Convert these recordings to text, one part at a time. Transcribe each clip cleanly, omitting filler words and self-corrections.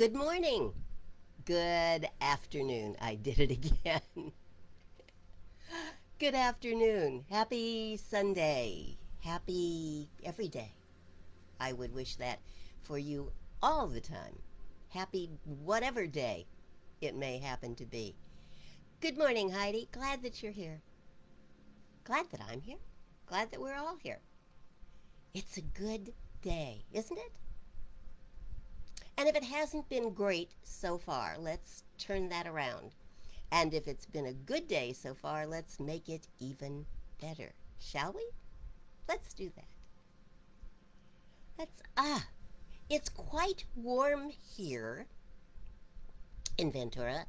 Good morning. Good afternoon. I did it again. Good afternoon. Happy Sunday. Happy every day. I would wish that for you all the time. Happy whatever day it may happen to be. Good morning, Heidi. Glad that you're here. Glad that I'm here. Glad that we're all here. It's a good day, isn't it? And if it hasn't been great so far, let's turn that around. And if it's been a good day so far, let's make it even better. Shall we? Let's do that. It's quite warm here in Ventura,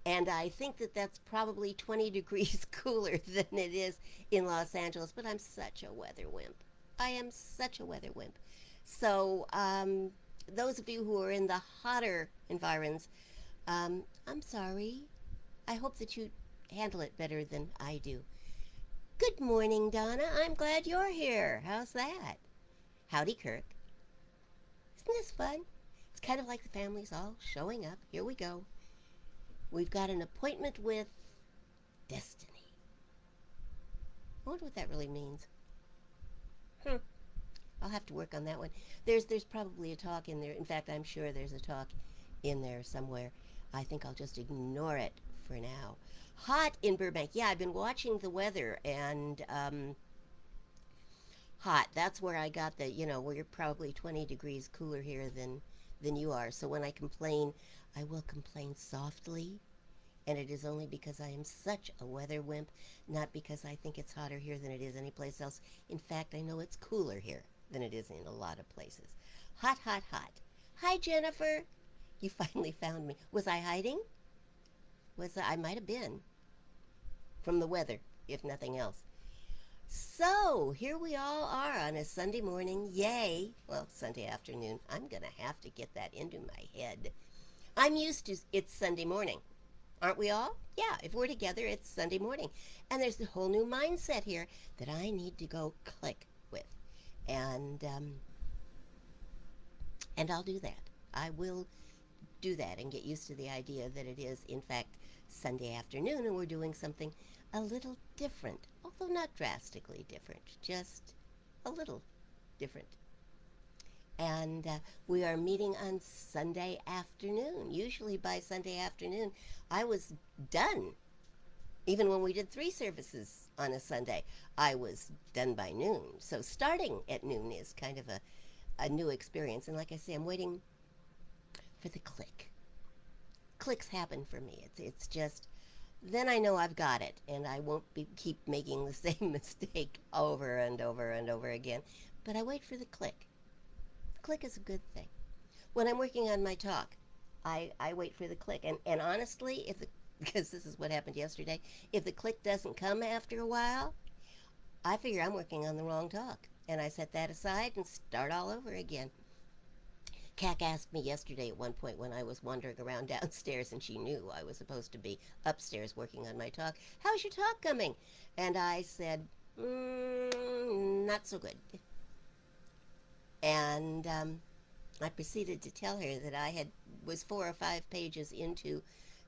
and I think that that's probably 20 degrees cooler than it is in Los Angeles, but I'm such a weather wimp. I am such a weather wimp. So, those of you who are in the hotter environs, I'm sorry. I hope that you handle it better than I do. Good morning, Donna. I'm glad you're here. How's that? Howdy, Kirk. Isn't this fun? It's kind of like the family's all showing up. Here we go. We've got an appointment with destiny. I wonder what that really means. I'll have to work on that one. There's probably a talk in there. In fact, I'm sure there's a talk in there somewhere. I think I'll just ignore it for now. Hot in Burbank. Yeah, I've been watching the weather and hot. That's where I got we're probably 20 degrees cooler here than you are. So when I complain, I will complain softly. And it is only because I am such a weather wimp, not because I think it's hotter here than it is anyplace else. In fact, I know it's cooler here than it is in a lot of places. Hot, hot, hot. Hi, Jennifer. You finally found me. Was I hiding? I might have been from the weather, if nothing else. So, here we all are on a Sunday morning. Yay. Well, Sunday afternoon. I'm going to have to get that into my head. I'm used to it's Sunday morning. Aren't we all? Yeah, if we're together, it's Sunday morning. And there's a whole new mindset here that I need to go click with. And and I'll do that. I will do that and get used to the idea that it is, in fact, Sunday afternoon and we're doing something a little different, although not drastically different, just a little different. And we are meeting on Sunday afternoon. Usually by Sunday afternoon, I was done. Even when we did 3 services on a Sunday, I was done by noon. So starting at noon is kind of a new experience. And like I say, I'm waiting for the click. Clicks happen for me. It's just then I know I've got it, and I won't keep making the same mistake over and over and over again. But I wait for the click. The click is a good thing. When I'm working on my talk, I wait for the click. And honestly, because this is what happened yesterday, if the click doesn't come after a while, I figure I'm working on the wrong talk. And I set that aside and start all over again. Cac asked me yesterday at one point when I was wandering around downstairs and she knew I was supposed to be upstairs working on my talk, how's your talk coming? And I said, not so good. And I proceeded to tell her that was 4 or 5 pages into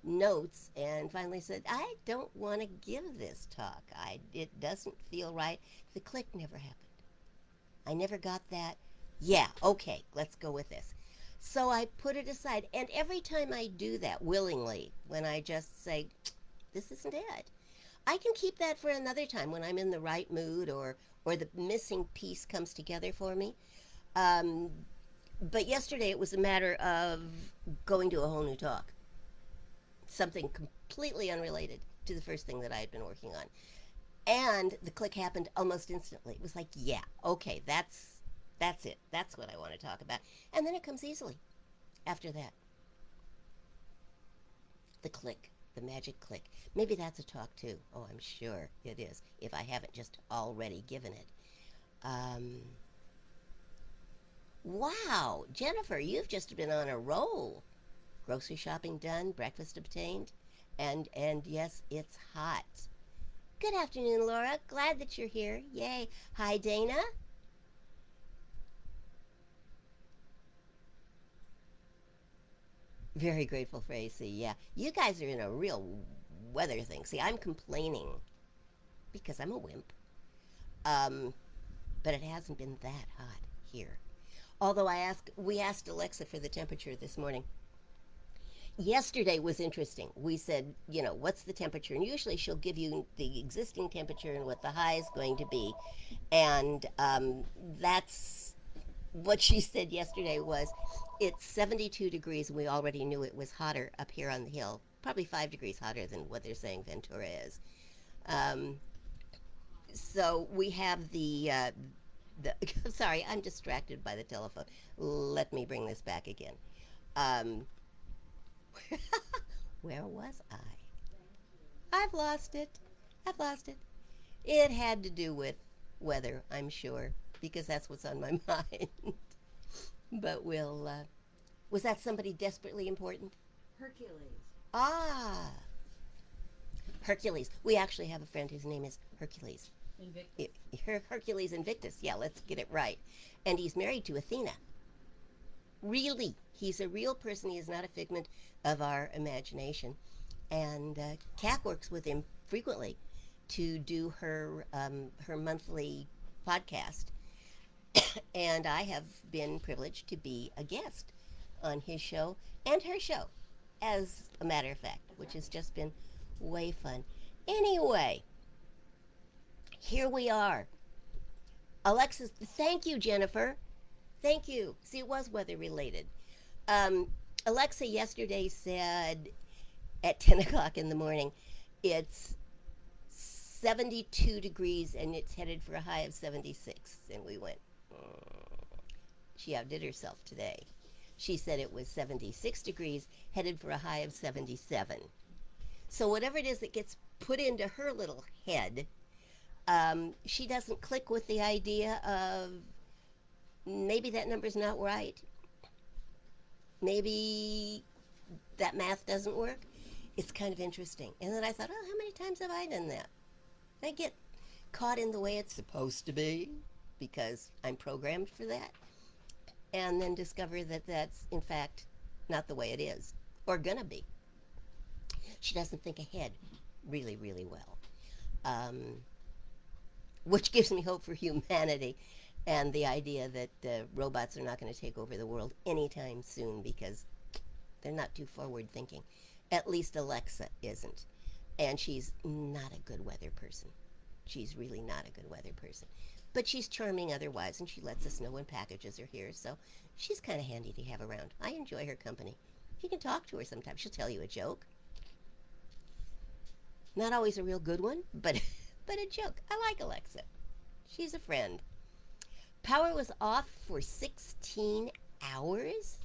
notes and finally said, I don't want to give this talk. It doesn't feel right. The click never happened. I never got that. Yeah, okay, let's go with this. So I put it aside. And every time I do that willingly, when I just say, this isn't it, I can keep that for another time when I'm in the right mood or the missing piece comes together for me. Um, but yesterday it was a matter of going to a whole new talk, something completely unrelated to the first thing that I had been working on. And the click happened almost instantly. It was like, yeah, okay, that's it. That's what I want to talk about. And then it comes easily after that. The click, the magic click. Maybe that's a talk too. Oh, I'm sure it is, if I haven't just already given it. Um, wow, Jennifer, you've just been on a roll. Grocery shopping done, breakfast obtained, and yes, it's hot. Good afternoon, Laura. Glad that you're here. Yay. Hi, Dana. Very grateful for AC. Yeah, you guys are in a real weather thing. See, I'm complaining because I'm a wimp. Um, but it hasn't been that hot here. Although we asked Alexa for the temperature this morning. Yesterday was interesting. We said, what's the temperature? And usually she'll give you the existing temperature and what the high is going to be. And that's what she said yesterday was it's 72 degrees, and we already knew it was hotter up here on the hill. Probably 5 degrees hotter than what they're saying Ventura is. Um, so we have the sorry, I'm distracted by the telephone. Let me bring this back again. Um, where was I? I've lost it. I've lost it. It had to do with weather, I'm sure, because that's what's on my mind. But was that somebody desperately important? Hercules. Ah, Hercules. We actually have a friend whose name is Hercules. Invictus. Hercules Invictus. Yeah, let's get it right. And he's married to Athena. Really, he's a real person. He is not a figment of our imagination. And Kat works with him frequently to do her monthly podcast, and I have been privileged to be a guest on his show and her show, as a matter of fact, which has just been way fun. Anyway, here we are. Alexis, thank you, Jennifer. Thank you. See, it was weather related. Um, Alexa yesterday said at 10 o'clock in the morning, it's 72 degrees and it's headed for a high of 76. And we went, she outdid herself today. She said it was 76 degrees, headed for a high of 77. So whatever it is that gets put into her little head, she doesn't click with the idea of maybe that number's not right. Maybe that math doesn't work. It's kind of interesting. And then I thought, oh, how many times have I done that? I get caught in the way it's supposed to be because I'm programmed for that. And then discover that that's, in fact, not the way it is or gonna be. She doesn't think ahead really, really well. Which gives me hope for humanity and the idea that robots are not going to take over the world anytime soon because they're not too forward thinking. At least Alexa isn't. And she's not a good weather person. She's really not a good weather person. But she's charming otherwise, and she lets us know when packages are here, so she's kind of handy to have around. I enjoy her company. You can talk to her sometimes. She'll tell you a joke. Not always a real good one, but but a joke. I like Alexa. She's a friend. Power was off for 16 hours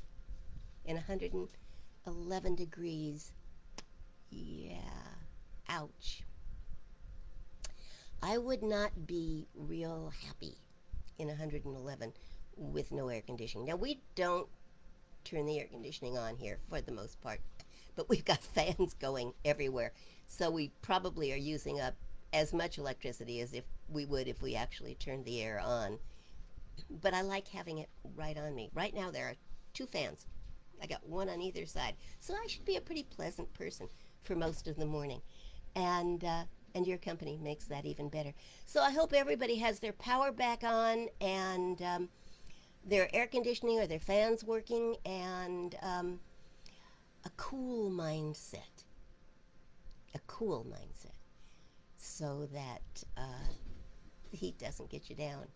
in 111 degrees. Yeah. Ouch. I would not be real happy in 111 with no air conditioning. Now, we don't turn the air conditioning on here for the most part, but we've got fans going everywhere. So we probably are using up as much electricity as if we would if we actually turned the air on. But I like having it right on me. Right now there are two fans. I got one on either side. So I should be a pretty pleasant person for most of the morning. And your company makes that even better. So I hope everybody has their power back on and their air conditioning or their fans working and a cool mindset. A cool mindset. So that the heat doesn't get you down.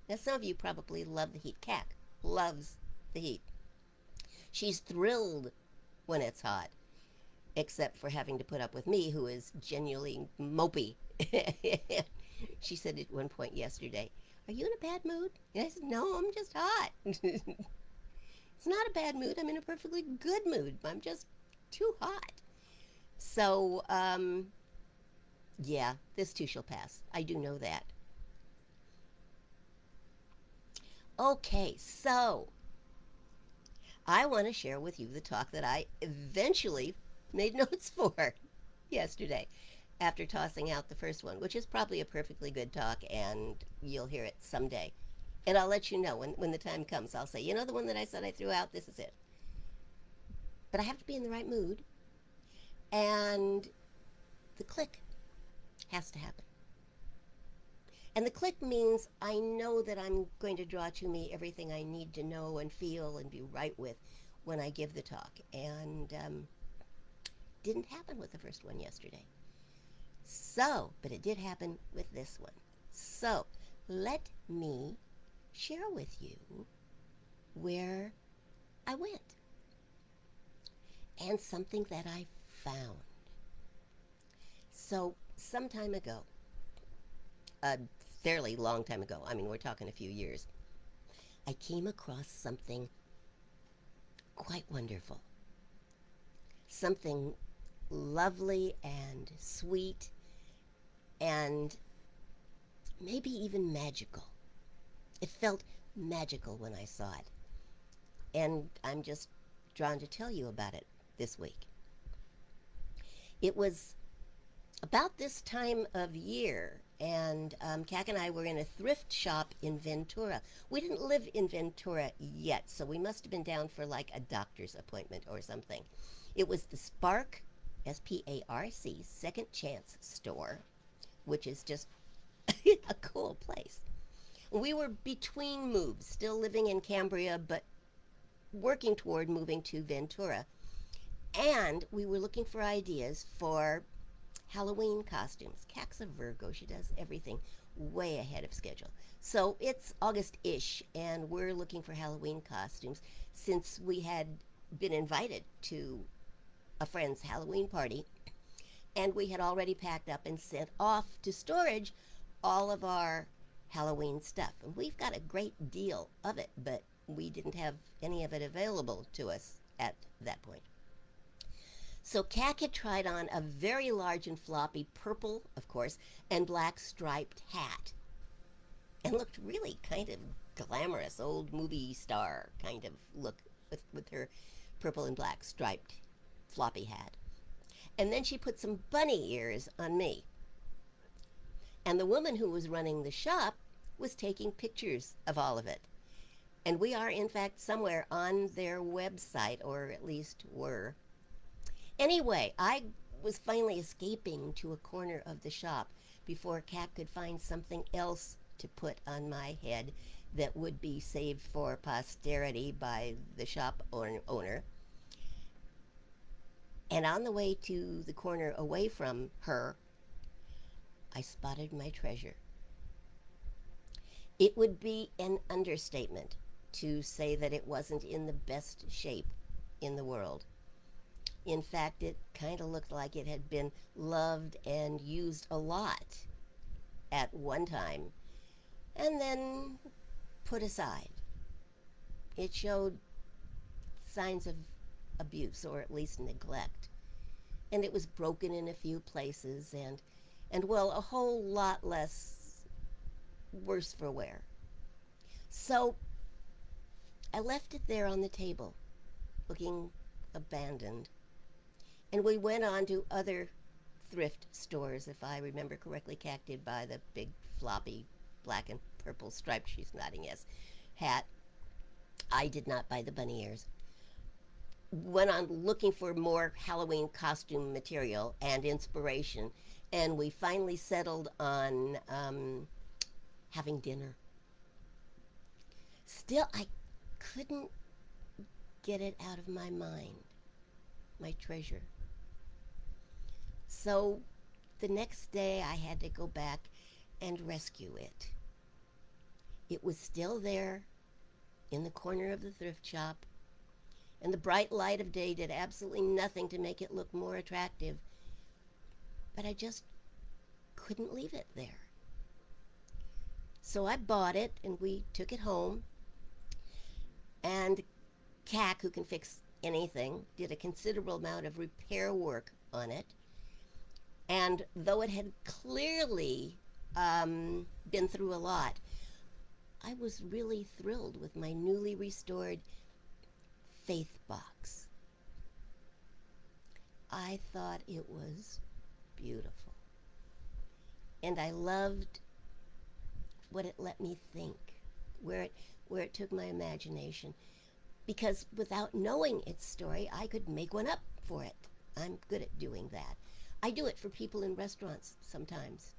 Now, some of you probably love the heat. Kat loves the heat. She's thrilled when it's hot, except for having to put up with me, who is genuinely mopey. She said at one point yesterday, "Are you in a bad mood?" And I said, "No, I'm just hot." It's not a bad mood. I'm in a perfectly good mood. I'm just too hot. So, yeah, this too shall pass. I do know that. Okay, so I want to share with you the talk that I eventually made notes for yesterday after tossing out the first one, which is probably a perfectly good talk, and you'll hear it someday. And I'll let you know when the time comes. I'll say, the one that I said I threw out, this is it. but I have to be in the right mood, and the click has to happen. And the click means I know that I'm going to draw to me everything I need to know and feel and be right with when I give the talk. And didn't happen with the first one yesterday. So, but it did happen with this one. So, let me share with you where I went and something that I found. So, some time ago, a fairly long time ago, I mean, we're talking a few years, I came across something quite wonderful. Something lovely and sweet and maybe even magical. It felt magical when I saw it. And I'm just drawn to tell you about it this week. It was about this time of year, and Cac and I were in a thrift shop in Ventura. We didn't live in Ventura yet, so we must have been down for like a doctor's appointment or something. It was the Spark, SPARC, Second Chance store, which is just a cool place. We were between moves, still living in Cambria, but working toward moving to Ventura. And we were looking for ideas for Halloween costumes. Cac's a Virgo. She does everything way ahead of schedule. So it's August-ish, and we're looking for Halloween costumes since we had been invited to a friend's Halloween party, and we had already packed up and sent off to storage all of our Halloween stuff. And we've got a great deal of it, but we didn't have any of it available to us at that point. So Cac had tried on a very large and floppy purple, of course, and black striped hat, and looked really kind of glamorous, old movie star kind of look with her purple and black striped floppy hat. And then she put some bunny ears on me. And the woman who was running the shop was taking pictures of all of it. And we are, in fact, somewhere on their website, or at least were. Anyway, I was finally escaping to a corner of the shop before Cac could find something else to put on my head that would be saved for posterity by the shop owner. And on the way to the corner away from her, I spotted my treasure. It would be an understatement to say that it wasn't in the best shape in the world. In fact, it kind of looked like it had been loved and used a lot at one time and then put aside. It showed signs of abuse, or at least neglect. And it was broken in a few places and well, a whole lot less worse for wear. So I left it there on the table, looking abandoned. And we went on to other thrift stores, if I remember correctly. Cac did buy the big floppy black and purple striped, she's nodding yes, hat. I did not buy the bunny ears. Went on looking for more Halloween costume material and inspiration, and we finally settled on having dinner. Still, I couldn't get it out of my mind, my treasure. So the next day I had to go back and rescue it. It was still there in the corner of the thrift shop, and the bright light of day did absolutely nothing to make it look more attractive. But I just couldn't leave it there. So I bought it, and we took it home, and Cac, who can fix anything, did a considerable amount of repair work on it. And though it had clearly been through a lot, I was really thrilled with my newly restored faith box. I thought it was beautiful. And I loved what it let me think, where it took my imagination. because without knowing its story, I could make one up for it. I'm good at doing that. I do it for people in restaurants sometimes.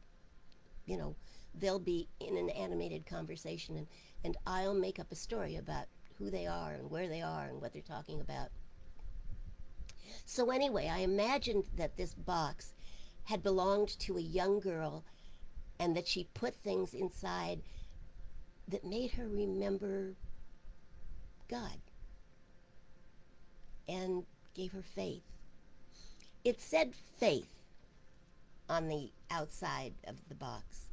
You know, they'll be in an animated conversation, and I'll make up a story about who they are and where they are and what they're talking about. So, anyway, I imagined that this box had belonged to a young girl and that she put things inside that made her remember God and gave her faith. It said faith on the outside of the box.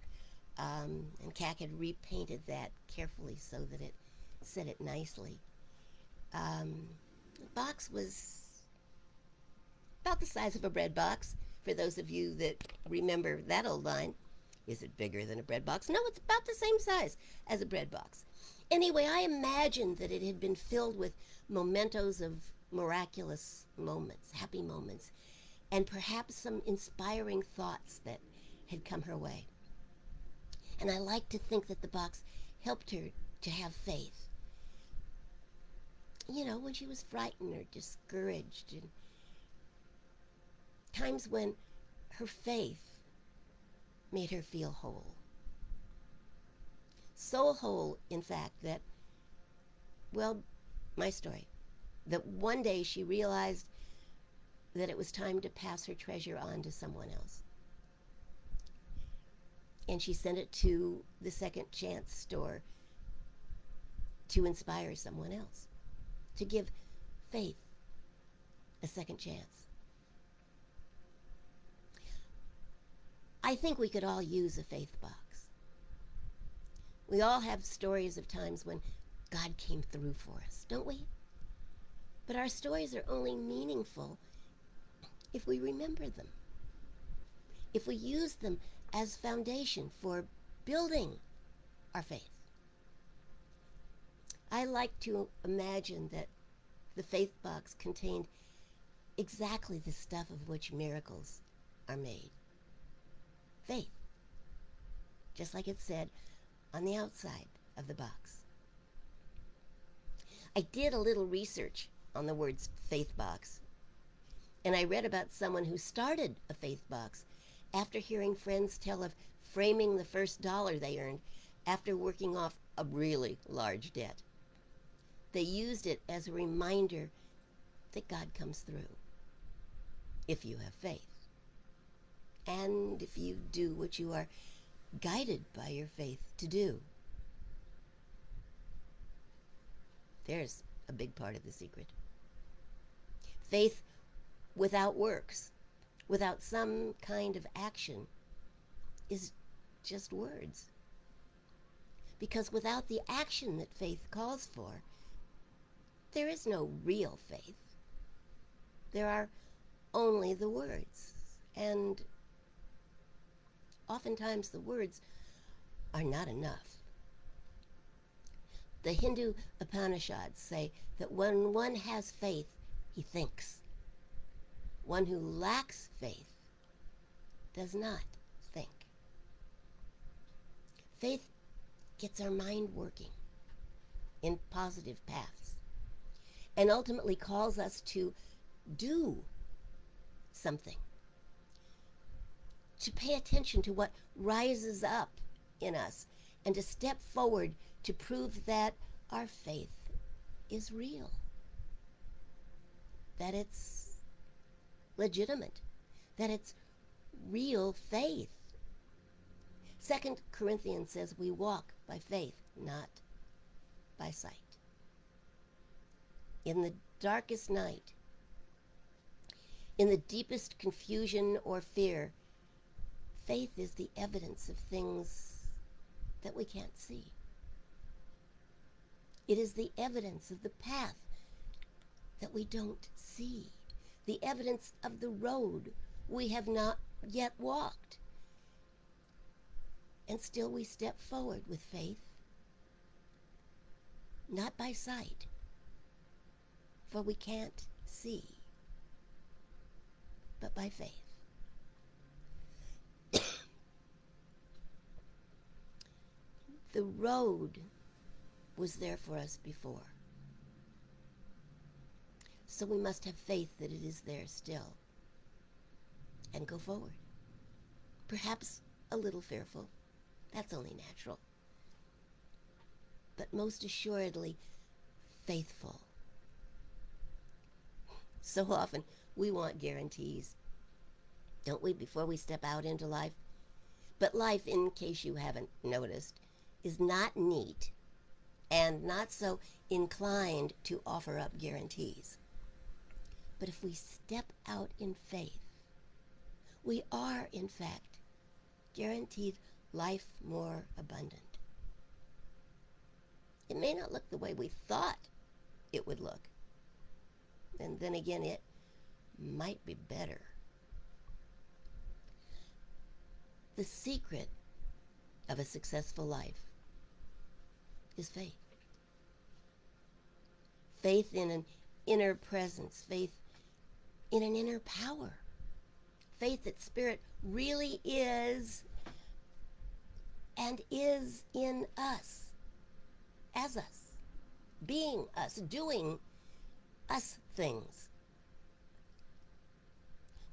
And Cac had repainted that carefully so that it said it nicely. The box was about the size of a bread box, for those of you that remember that old line. Is it bigger than a bread box? No, it's about the same size as a bread box. Anyway, I imagined that it had been filled with mementos of miraculous moments, happy moments, and perhaps some inspiring thoughts that had come her way. And I like to think that the box helped her to have faith. You know, when she was frightened or discouraged, and times when her faith made her feel whole. So whole, in fact, that, well, my story, that one day she realized that it was time to pass her treasure on to someone else. And she sent it to the Second Chance store to inspire someone else, to give faith a second chance. I think we could all use a faith box. We all have stories of times when God came through for us, don't we? But our stories are only meaningful if we remember them, if we use them as foundation for building our faith. I like to imagine that the faith box contained exactly the stuff of which miracles are made. Faith, just like it said on the outside of the box. I did a little research on the words faith box, and I read about someone who started a faith box after hearing friends tell of framing the first dollar they earned after working off a really large debt. They used it as a reminder that God comes through if you have faith, and if you do what you are guided by your faith to do. There's a big part of the secret. Faith without works, without some kind of action, is just words. Because without the action that faith calls for, there is no real faith. There are only the words, and oftentimes the words are not enough. The Hindu Upanishads say that when one has faith, he thinks. One who lacks faith does not think. Faith gets our mind working in positive paths and ultimately calls us to do something, to pay attention to what rises up in us, and to step forward to prove that our faith is real, that it's legitimate, that it's real faith. 2 Corinthians says we walk by faith, not by sight. In the darkest night, in the deepest confusion or fear, faith is the evidence of things that we can't see. It is the evidence of the path that we don't see, the evidence of the road we have not yet walked. And still we step forward with faith, not by sight, for we can't see, but by faith. The road was there for us before. So we must have faith that it is there still and go forward. Perhaps a little fearful. That's only natural. But most assuredly faithful. So often we want guarantees, don't we, before we step out into life? But life, in case you haven't noticed, is not neat and not so inclined to offer up guarantees. But if we step out in faith, we are, in fact, guaranteed life more abundant. It may not look the way we thought it would look. And then again, it might be better. The secret of a successful life is faith. Faith in an inner presence, faith in an inner power, faith that Spirit really is and is in us, as us, being us, doing us things.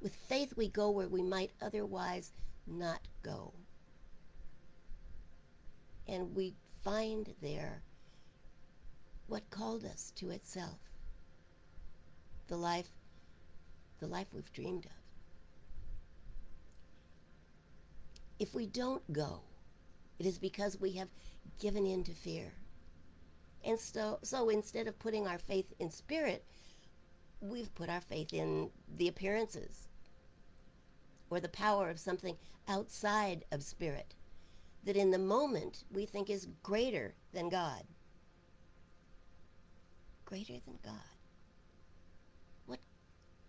With faith we go where we might otherwise not go. And we find there what called us to itself, the life we've dreamed of. If we don't go, it is because we have given in to fear. And so instead of putting our faith in Spirit, we've put our faith in the appearances or the power of something outside of Spirit that in the moment we think is greater than God. Greater than God. What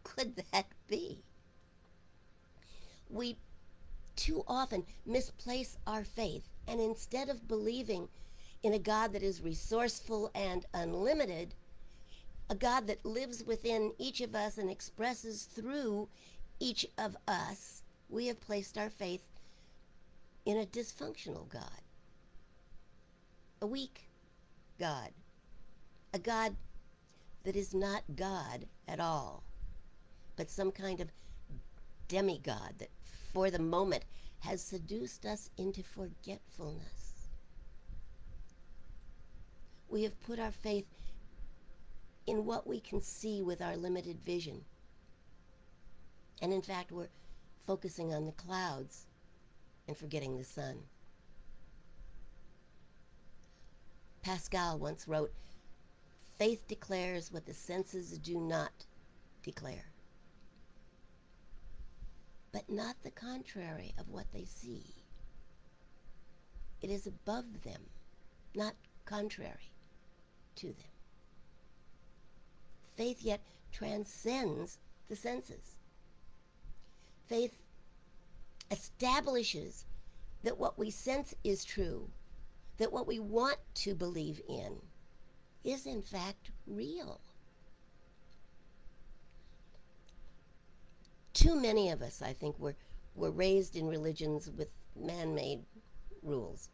could that be? We too often misplace our faith, and instead of believing in a God that is resourceful and unlimited, a God that lives within each of us and expresses through each of us, we have placed our faith in a dysfunctional God, a weak God, a God that is not God at all, but some kind of demigod that for the moment has seduced us into forgetfulness. We have put our faith in what we can see with our limited vision. And in fact, we're focusing on the clouds and forgetting the sun. Pascal once wrote, "Faith declares what the senses do not declare, but not the contrary of what they see. It is above them, not contrary to them." Faith yet transcends the senses. Faith establishes that what we sense is true, that what we want to believe in is in fact real. Too many of us, I think, were raised in religions with man-made rules.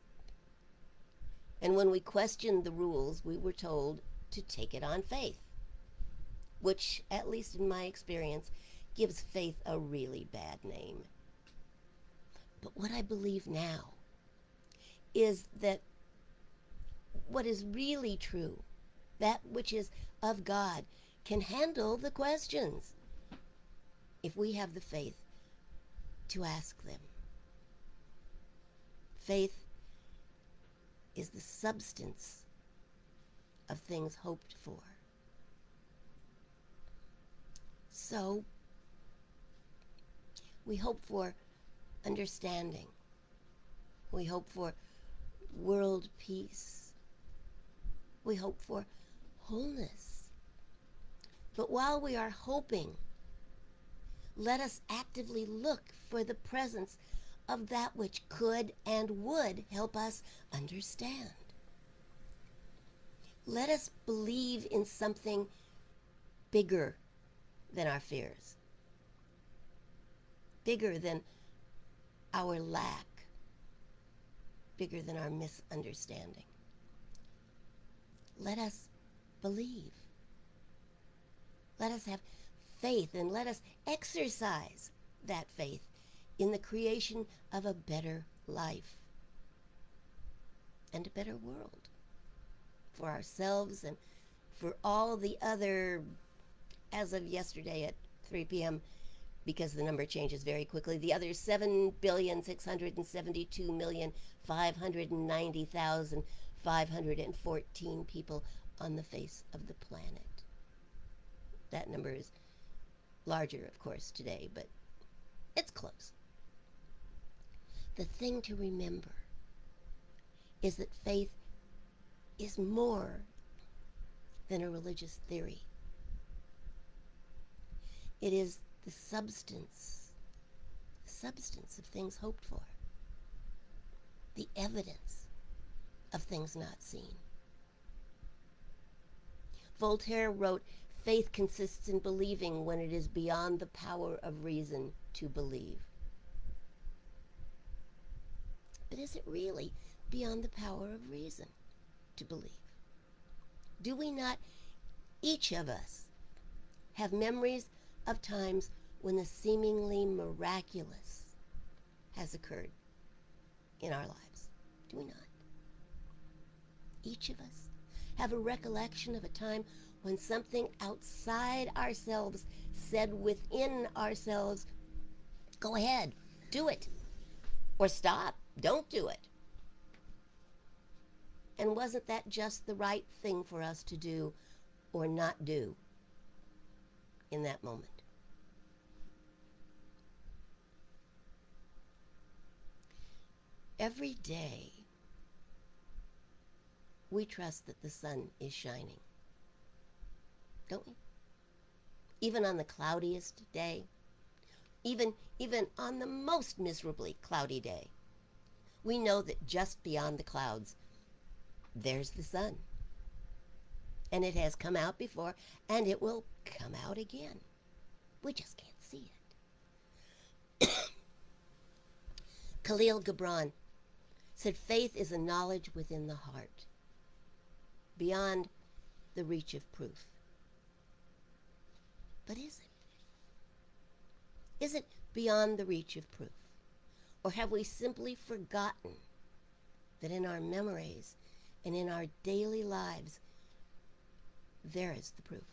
And when we questioned the rules, we were told to take it on faith, which, at least in my experience, gives faith a really bad name. But what I believe now is that what is really true, that which is of God, can handle the questions if we have the faith to ask them. Faith is the substance of things hoped for. So, we hope for understanding. We hope for world peace. We hope for wholeness. But while we are hoping, let us actively look for the presence of that which could and would help us understand. Let us believe in something bigger than our fears, bigger than our lack, bigger than our misunderstanding. Let us believe. Let us have faith and let us exercise that faith in the creation of a better life and a better world for ourselves and for all the other, as of yesterday at 3 p.m., because the number changes very quickly, the other 7,672,590,514 people on the face of the planet. That number is larger, of course, today, but it's close. The thing to remember is that faith is more than a religious theory. It is the substance of things hoped for, the evidence of things not seen. Voltaire wrote, "Faith consists in believing when it is beyond the power of reason to believe." But is it really beyond the power of reason to believe? Do we not, each of us, have memories of times when the seemingly miraculous has occurred in our lives? Do we not? Each of us have a recollection of a time when something outside ourselves said within ourselves, "Go ahead, do it," or "Stop, don't do it." And wasn't that just the right thing for us to do or not do in that moment? Every day, we trust that the sun is shining, don't we? Even on the cloudiest day, even on the most miserably cloudy day, we know that just beyond the clouds, there's the sun. And it has come out before, and it will come out again. We just can't see it. Khalil Gibran said, "Faith is a knowledge within the heart, beyond the reach of proof." But is it? Is it beyond the reach of proof? Or have we simply forgotten that in our memories and in our daily lives, there is the proof?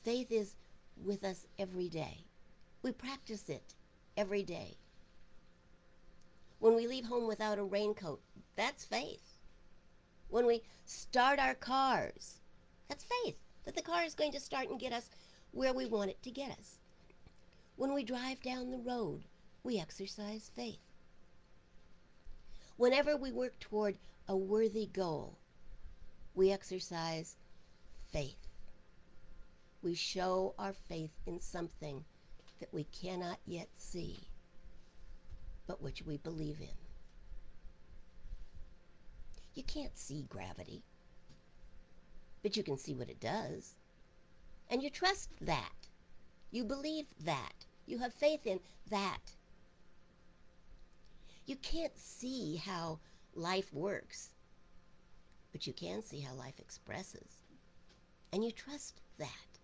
Faith is with us every day. We practice it every day. When we leave home without a raincoat, that's faith. When we start our cars, that's faith, that the car is going to start and get us where we want it to get us. When we drive down the road, we exercise faith. Whenever we work toward a worthy goal, we exercise faith. We show our faith in something that we cannot yet see, but which we believe in. You can't see gravity, but you can see what it does. And you trust that. You believe that. You have faith in that. You can't see how life works, but you can see how life expresses. And you trust that.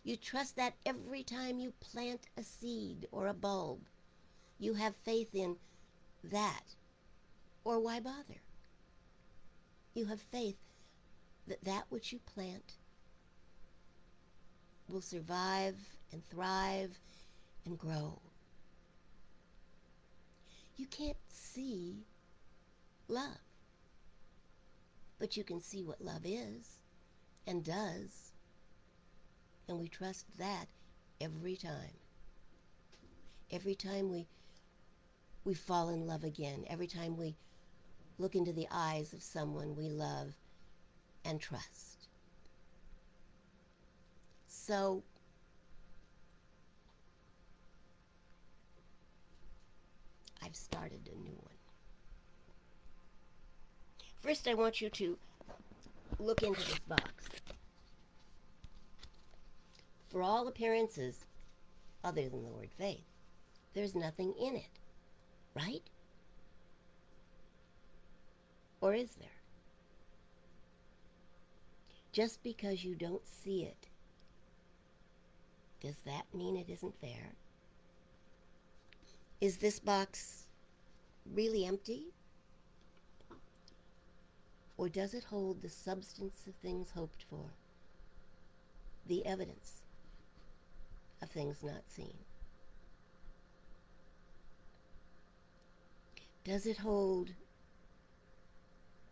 You trust that every time you plant a seed or a bulb, you have faith in that. Or why bother? You have faith that that which you plant will survive and thrive and grow. You can't see love, but you can see what love is and does, and we trust that every time. Every time we fall in love again, every time we look into the eyes of someone we love and trust. So, I've started a new one. First, I want you to look into this box. For all appearances, other than the word faith, there's nothing in it, right? Or is there? Just because you don't see it, does that mean it isn't there? Is this box really empty? Or does it hold the substance of things hoped for? The evidence of things not seen? Does it hold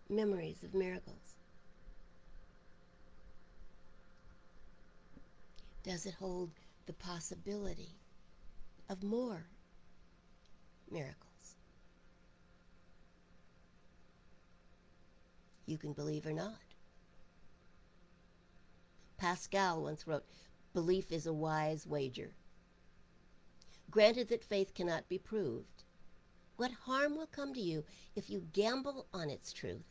memories of miracles? Does it hold the possibility of more miracles? You can believe or not. Pascal once wrote, "Belief is a wise wager. Granted that faith cannot be proved, what harm will come to you if you gamble on its truth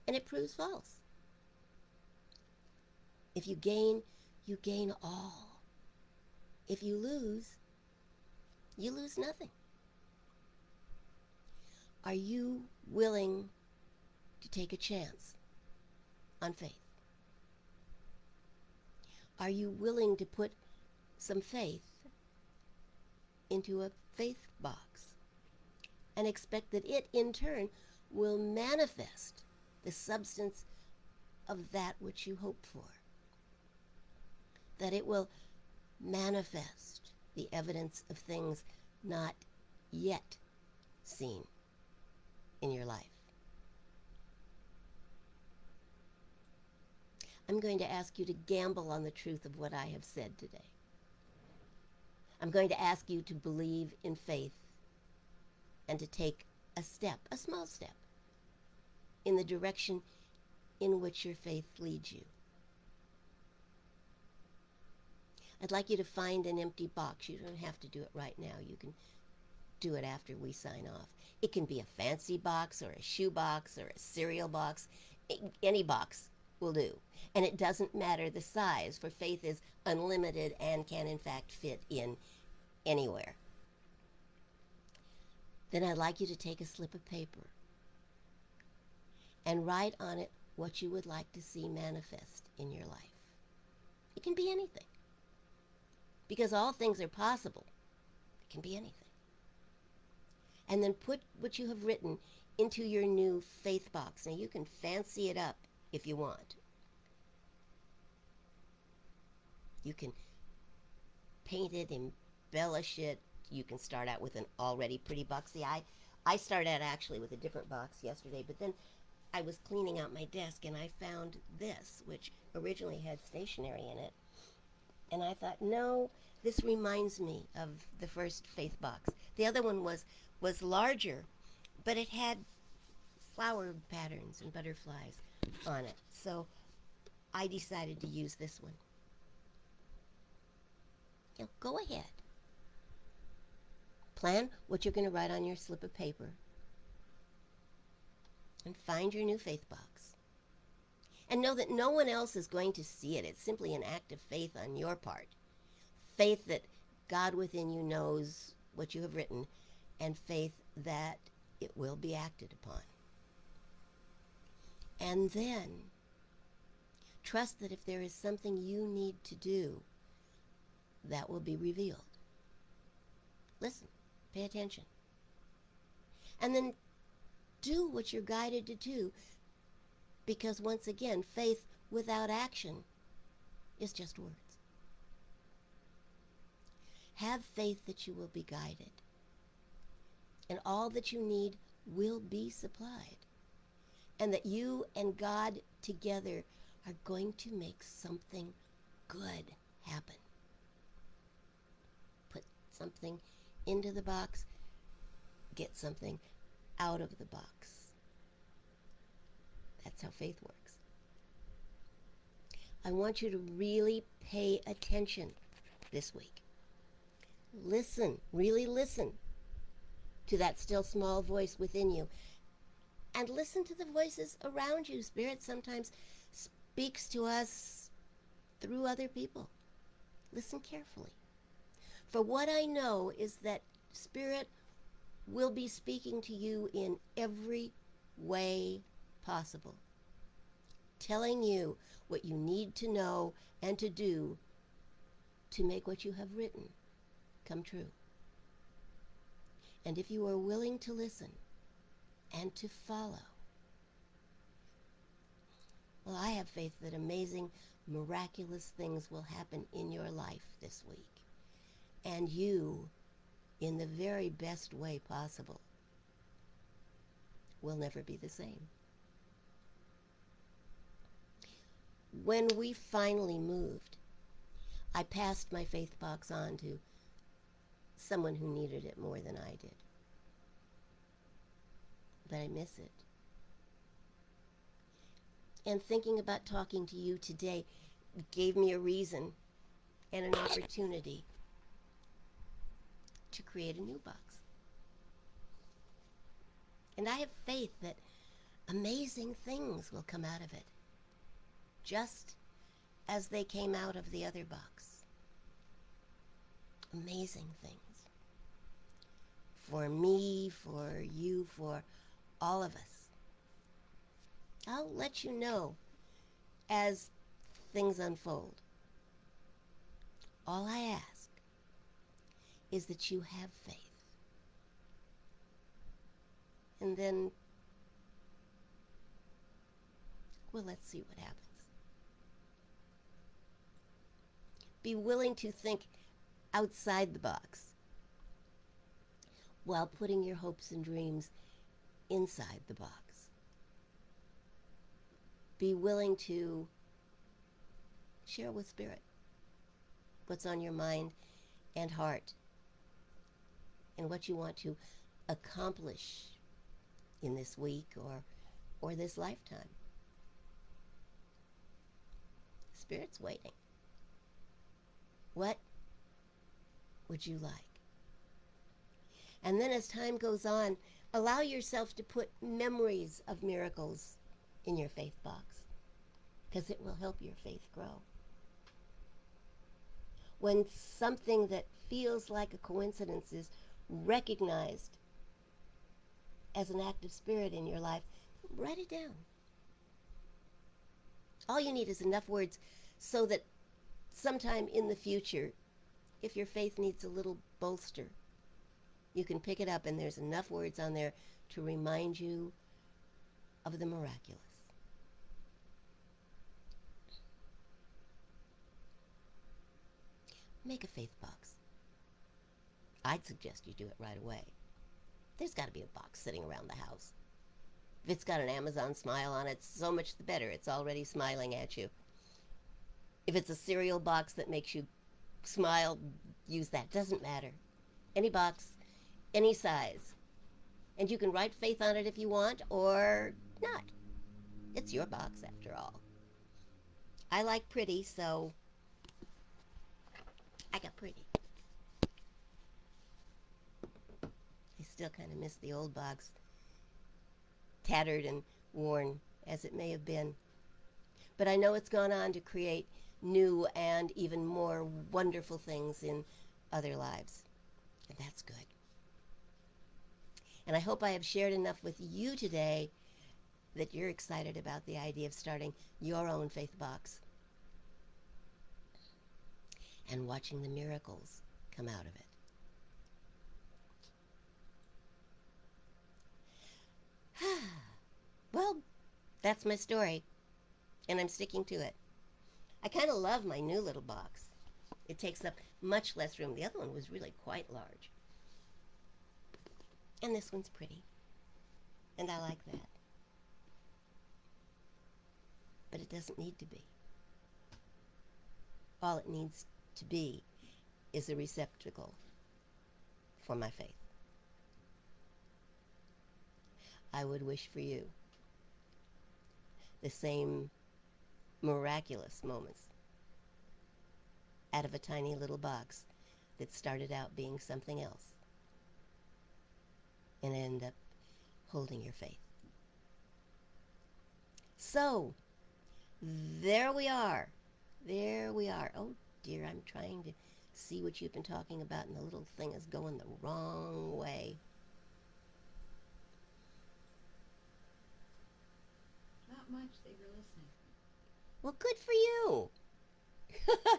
and it proves false? If you gain all. If you lose nothing." Are you willing to take a chance on faith? Are you willing to put some faith into a faith box and expect that it in turn will manifest the substance of that which you hope for? That it will manifest the evidence of things not yet seen in your life? I'm going to ask you to gamble on the truth of what I have said today. I'm going to ask you to believe in faith and to take a step, a small step, in the direction in which your faith leads you. I'd like you to find an empty box. You don't have to do it right now. You can do it after we sign off. It can be a fancy box or a shoe box or a cereal box. Any box will do. And it doesn't matter the size, for faith is unlimited and can in fact fit in anywhere. Then I'd like you to take a slip of paper and write on it what you would like to see manifest in your life. It can be anything, because all things are possible. It can be anything. And then put what you have written into your new faith box. Now you can fancy it up if you want. You can paint it, embellish it. You can start out with an already pretty box. See, I started out actually with a different box yesterday, but then I was cleaning out my desk and I found this, which originally had stationery in it. And I thought, no, this reminds me of the first faith box. The other one was larger, but it had flower patterns and butterflies on it. So I decided to use this one. Now go ahead. Plan what you're going to write on your slip of paper and find your new faith box. And know that no one else is going to see it. It's simply an act of faith on your part. Faith that God within you knows what you have written, and faith that it will be acted upon. And then trust that if there is something you need to do, that will be revealed. Listen, pay attention. And then do what you're guided to do, because once again, faith without action is just words. Have faith that you will be guided, and all that you need will be supplied, and that you and God together are going to make something good happen. Put something into the box, get something out of the box. That's how faith works. I want you to really pay attention this week. Listen, really listen to that still small voice within you. And listen to the voices around you. Spirit sometimes speaks to us through other people. Listen carefully. For what I know is that Spirit will be speaking to you in every way possible telling you what you need to know and to do to make what you have written come true. And if you are willing to listen and to follow, well, I have faith that amazing, miraculous things will happen in your life this week. And you, in the very best way possible, will never be the same. When we finally moved, I passed my faith box on to someone who needed it more than I did. But I miss it. And thinking about talking to you today gave me a reason and an opportunity to create a new box. And I have faith that amazing things will come out of it, just as they came out of the other box. Amazing things. For me, for you, for all of us. I'll let you know as things unfold. All I ask is that you have faith. And then, well, let's see what happens. Be willing to think outside the box while putting your hopes and dreams inside the box. Be willing to share with Spirit what's on your mind and heart and what you want to accomplish in this week or this lifetime. Spirit's waiting. What would you like? And then as time goes on, allow yourself to put memories of miracles in your faith box, because it will help your faith grow. When something that feels like a coincidence is recognized as an act of Spirit in your life, write it down. All you need is enough words so that sometime in the future, if your faith needs a little bolster, you can pick it up and there's enough words on there to remind you of the miraculous. Make a faith box. I'd suggest you do it right away. There's got to be a box sitting around the house. If it's got an Amazon smile on it, so much the better. It's already smiling at you. If it's a cereal box that makes you smile, use that. Doesn't matter. Any box, any size. And you can write faith on it if you want or not. It's your box after all. I like pretty, so I got pretty. I still kind of miss the old box, tattered and worn as it may have been. But I know it's gone on to create new and even more wonderful things in other lives. And that's good. And I hope I have shared enough with you today that you're excited about the idea of starting your own faith box and watching the miracles come out of it. Well, that's my story, and I'm sticking to it. I kind of love my new little box. It takes up much less room. The other one was really quite large. And this one's pretty, and I like that. But it doesn't need to be. All it needs to be is a receptacle for my faith. I would wish for you the same miraculous moments out of a tiny little box that started out being something else and ended up holding your faith. So, there we are. There we are. Oh dear, I'm trying to see what you've been talking about, and the little thing is going the wrong way. Not much. They were listening. Well, good for you.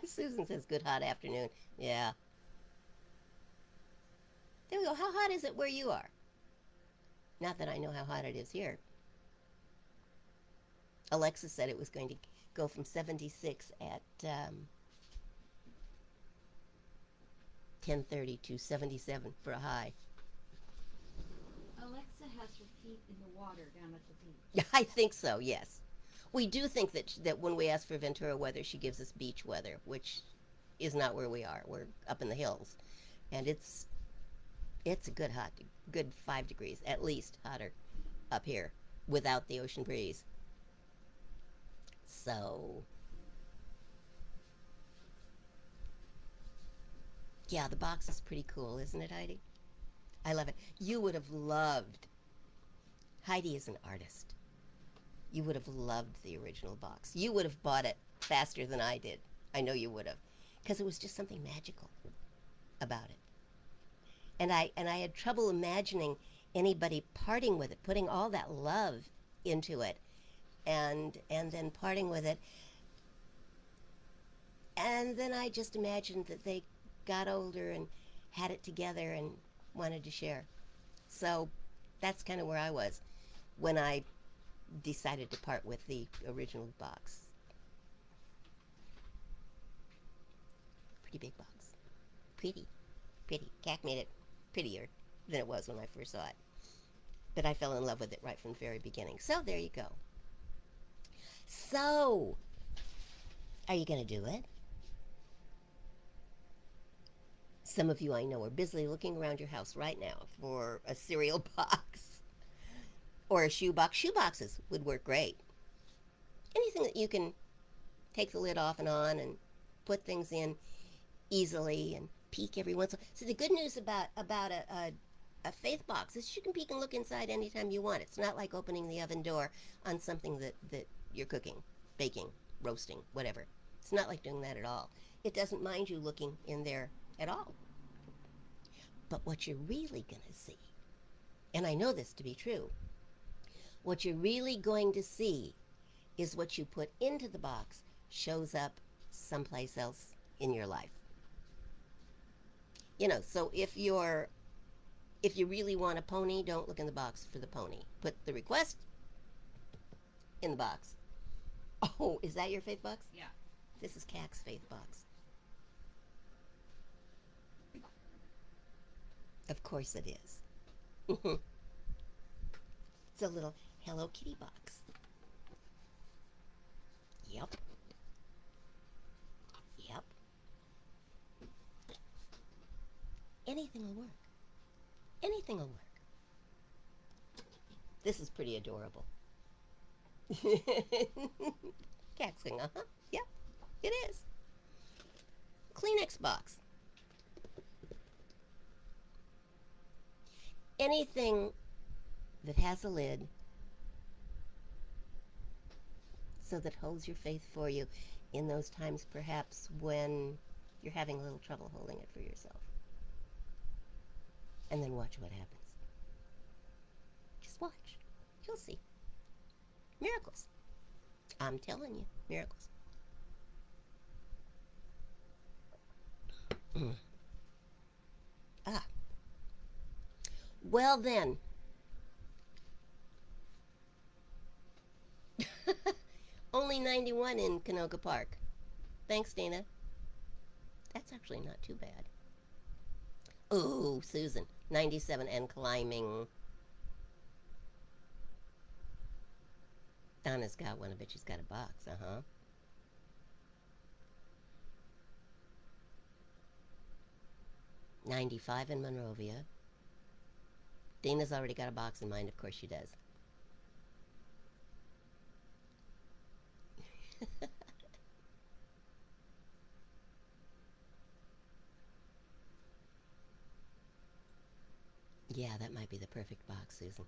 Susan says, good hot afternoon. Yeah. There we go. How hot is it where you are? Not that I know how hot it is here. Alexa said it was going to go from 76 at 10:30 to 77 for a high. Alexa has her feet in the water down at the beach. Yeah, I think so. Yes, we do think that when we ask for Ventura weather, she gives us beach weather, which is not where we are. We're up in the hills, and it's a good 5 degrees at least hotter up here without the ocean breeze. So yeah, the box is pretty cool, isn't it, Heidi? I love it. You would have loved. Heidi is an artist. You would have loved the original box. You would have bought it faster than I did. I know you would have, because it was just something magical about it. And I had trouble imagining anybody parting with it, putting all that love into it, and then parting with it. And then I just imagined that they got older and had it together and wanted to share. So that's kind of where I was when I decided to part with the original box. Pretty big box. Pretty. Pretty. Cac made it prettier than it was when I first saw it. But I fell in love with it right from the very beginning. So there you go. So, are you going to do it? Some of you I know are busily looking around your house right now for a cereal box or a shoe box. Shoe boxes would work great. Anything that you can take the lid off and on and put things in easily and peek every once in a while. So the good news about a faith box is you can peek and look inside anytime you want. It's not like opening the oven door on something that you're cooking, baking, roasting, whatever. It's not like doing that at all. It doesn't mind you looking in there at all. But what you're really going to see, and I know this to be true, what you're really going to see is what you put into the box shows up someplace else in your life. So if you really want a pony, don't look in the box for the pony. Put the request in the box. Oh, is that your faith box? Yeah. This is Cac's faith box. Of course it is. It's a little Hello Kitty box. Yep. Yep. Anything will work. Anything will work. This is pretty adorable. Cat's going, uh-huh. Yep, it is. Kleenex box. Anything that has a lid so that holds your faith for you in those times perhaps when you're having a little trouble holding it for yourself. And then watch what happens. Just watch. You'll see. Miracles. I'm telling you, miracles. Ah. Well then. Only 91 in Canoga Park. Thanks, Dana. That's actually not too bad. Ooh, Susan. 97 and climbing. Donna's got one. I bet she's got a box. Uh-huh. $95 in Monrovia. Dana's already got a box in mind. Of course she does. Yeah, that might be the perfect box, Susan.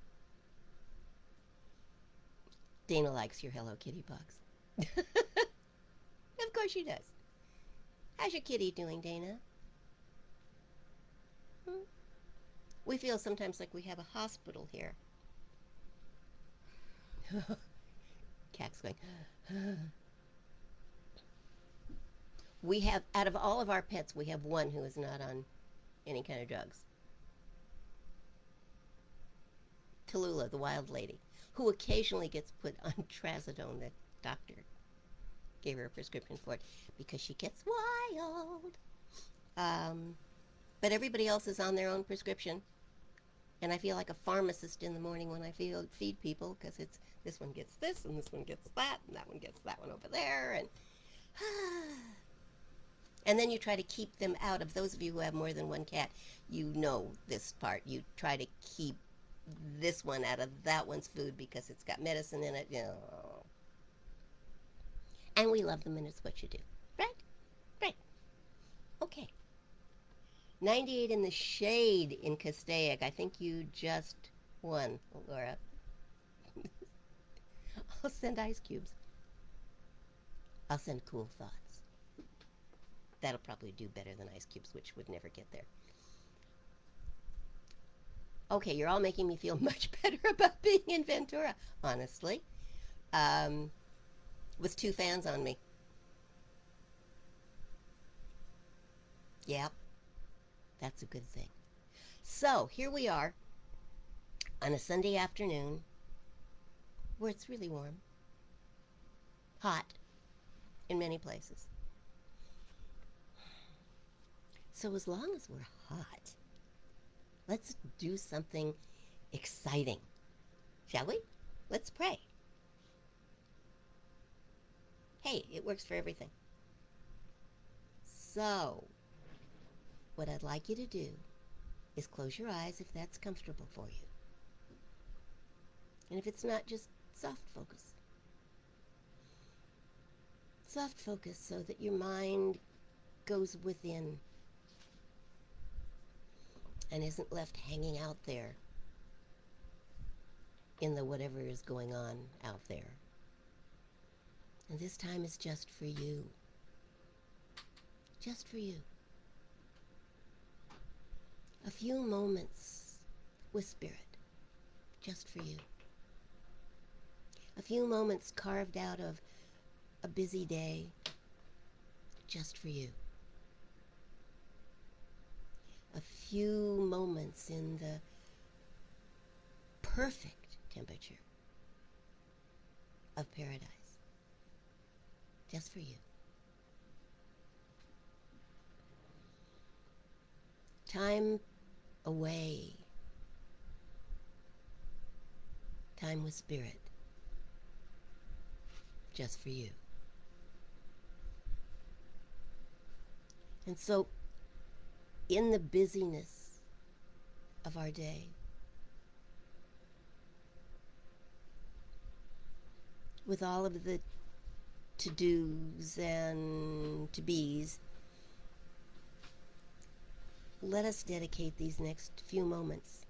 Dana likes your Hello Kitty box. Of course she does. How's your kitty doing, Dana? Hmm? We feel sometimes like we have a hospital here. Cat's going, We have, out of all of our pets, we have one who is not on any kind of drugs. Tallulah, the wild lady, who occasionally gets put on trazodone. The doctor gave her a prescription for it because she gets wild. Um, but everybody else is on their own prescription. And I feel like a pharmacist in the morning when I feed people because it's this one gets this and this one gets that and that one gets that one over there. And then you try to keep them out of, those of you who have more than one cat, you know this part. You try to keep this one out of that one's food because it's got medicine in it. You know. And we love them and it's what you do. Right? Right. Okay. 98 in the shade in Castaic. I think you just won, Laura. I'll send ice cubes. I'll send cool thoughts. That'll probably do better than ice cubes, which would never get there. Okay, you're all making me feel much better about being in Ventura, honestly. Um, with 2 fans on me. Yep, that's a good thing. So, here we are on a Sunday afternoon where it's really warm, hot in many places. So, as long as we're hot, let's do something exciting, shall we? Let's pray. Hey, it works for everything. So, what I'd like you to do is close your eyes if that's comfortable for you. And if it's not, just soft focus. Soft focus so that your mind goes within and isn't left hanging out there in the whatever is going on out there. And this time is just for you. Just for you. A few moments with Spirit, just for you. A few moments carved out of a busy day, just for you. A few moments in the perfect temperature of paradise, just for you. Time away. Time with Spirit. Just for you. And so, in the busyness of our day, with all of the to-dos and to-bes, let us dedicate these next few moments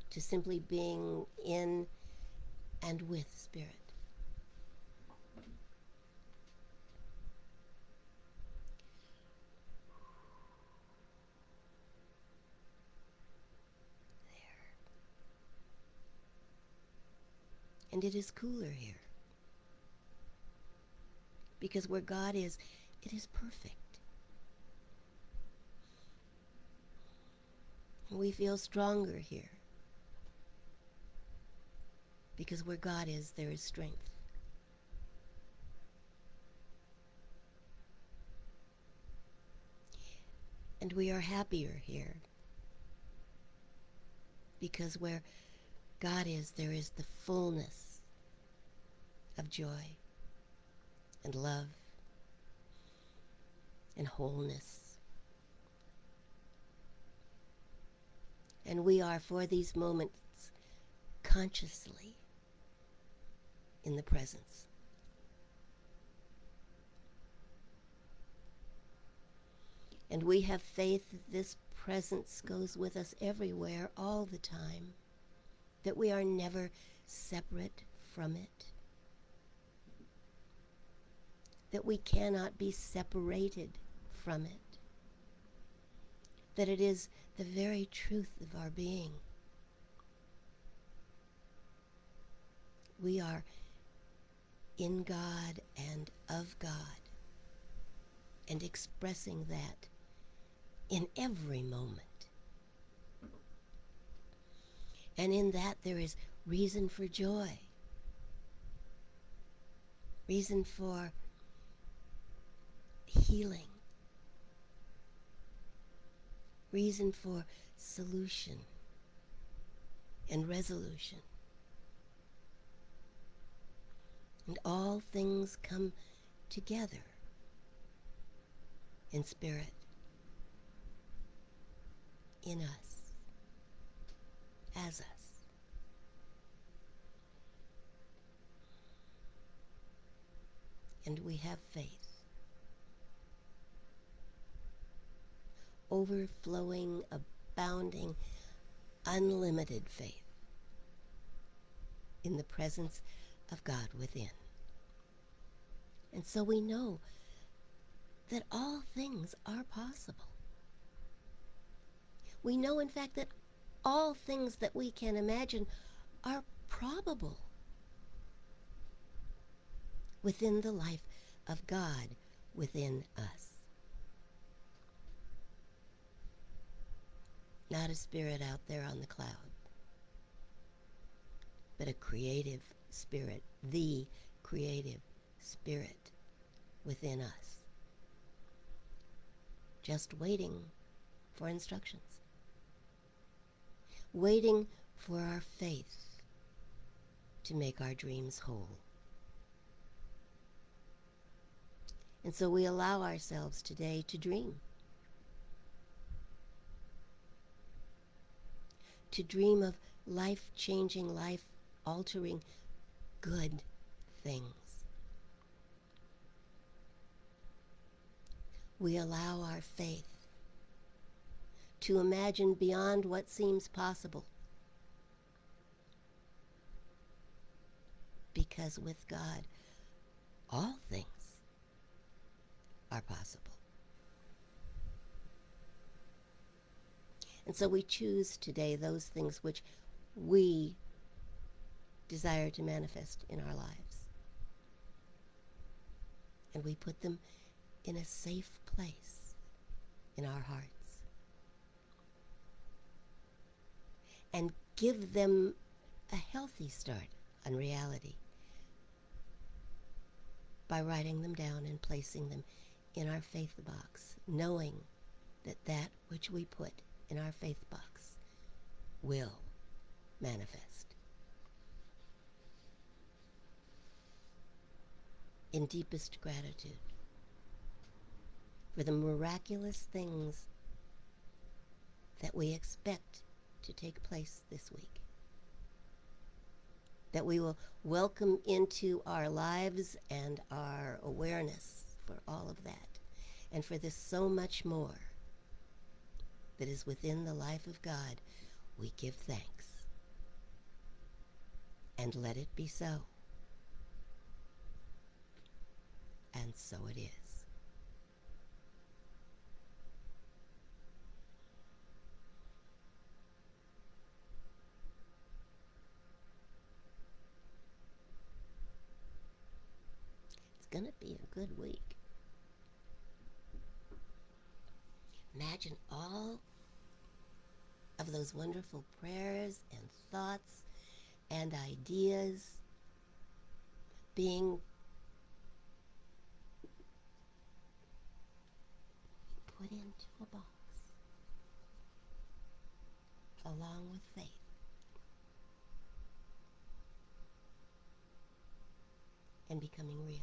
to simply being in and with Spirit. There. And it is cooler here. Because where God is, it is perfect. We feel stronger here. Because where God is, there is strength. And we are happier here. Because where God is, there is the fullness of joy and love and wholeness. And we are, for these moments, consciously in the presence. And we have faith that this presence goes with us everywhere, all the time, that we are never separate from it, that we cannot be separated from it, that it is the very truth of our being. We are in God and of God. and expressing that in every moment. And in that there is reason for joy, reason for healing, reason for solution and resolution. And all things come together in spirit, in us, as us. And we have faith, overflowing, abounding, unlimited faith in the presence of God within. And so we know that all things are possible. We know, in fact, that all things that we can imagine are probable within the life of God within us. Not a spirit out there on the cloud, but a creative spirit, the creative spirit within us, just waiting for instructions, waiting for our faith to make our dreams whole. And so we allow ourselves today to dream. To dream of life-changing, life-altering good things. We allow our faith to imagine beyond what seems possible. Because with God, all things are possible. And so we choose today those things which we desire to manifest in our lives. And we put them in a safe place in our hearts. And give them a healthy start on reality by writing them down and placing them in our faith box, knowing that that which we put in our faith box will manifest. In deepest gratitude for the miraculous things that we expect to take place this week, that we will welcome into our lives and our awareness for all of that, and for this so much more that is within the life of God, we give thanks. And let it be so. And so it is. It's going to be a good week. Imagine all of those wonderful prayers and thoughts and ideas being put into a box along with faith. And becoming real.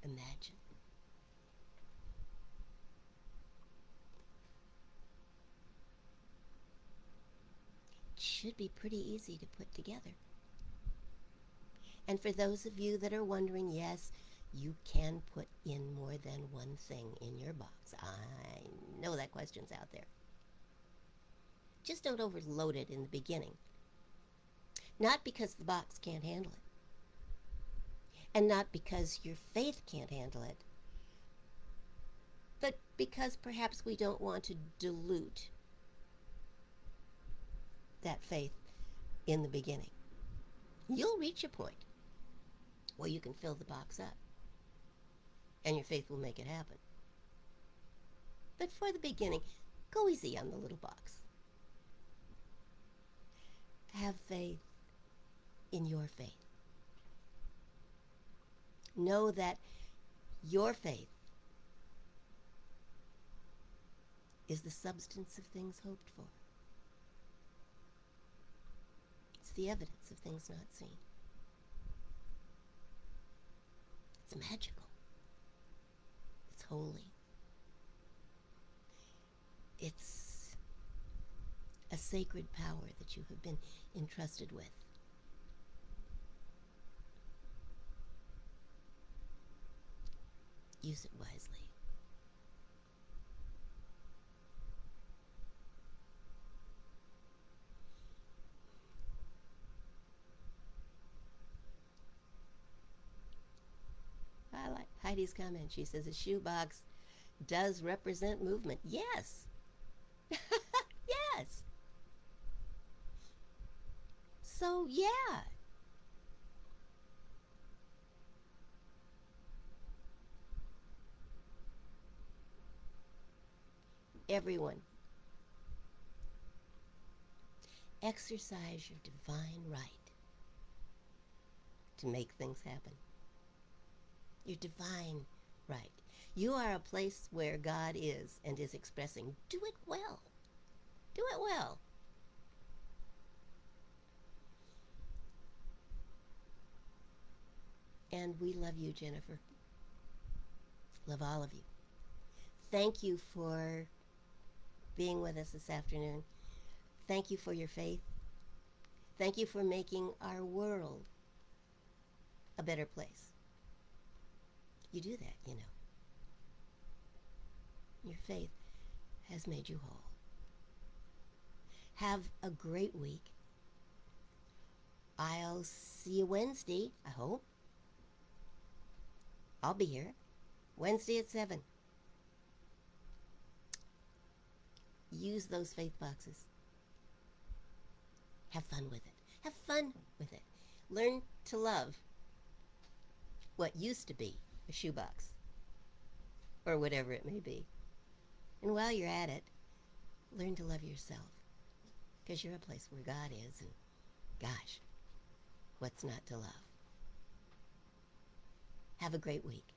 Imagine. It should be pretty easy to put together. And for those of you that are wondering, yes, you can put in more than one thing in your box. I know that question's out there. Just don't overload it in the beginning. Not because the box can't handle it. And not because your faith can't handle it. But because perhaps we don't want to dilute that faith in the beginning. You'll reach a point Well, you can fill the box up, and your faith will make it happen. But for the beginning, go easy on the little box. Have faith in your faith. Know that your faith is the substance of things hoped for. It's the evidence of things not seen. It's magical. It's holy. It's a sacred power that you have been entrusted with. Use it wisely. I like Heidi's comment. She says a shoebox does represent movement. Yes. Yes. So, yeah. Everyone, exercise your divine right to make things happen. Your divine right. You are a place where God is and is expressing. Do it well. Do it well. And we love you, Jennifer. Love all of you. Thank you for being with us this afternoon. Thank you for your faith. Thank you for making our world a better place. You do that, you know. Your faith has made you whole. Have a great week. I'll see you Wednesday, I hope. I'll be here. Wednesday at 7. Use those faith boxes. Have fun with it. Have fun with it. Learn to love what used to be a shoebox, or whatever it may be. And while you're at it, learn to love yourself, because you're a place where God is, and gosh, what's not to love? Have a great week.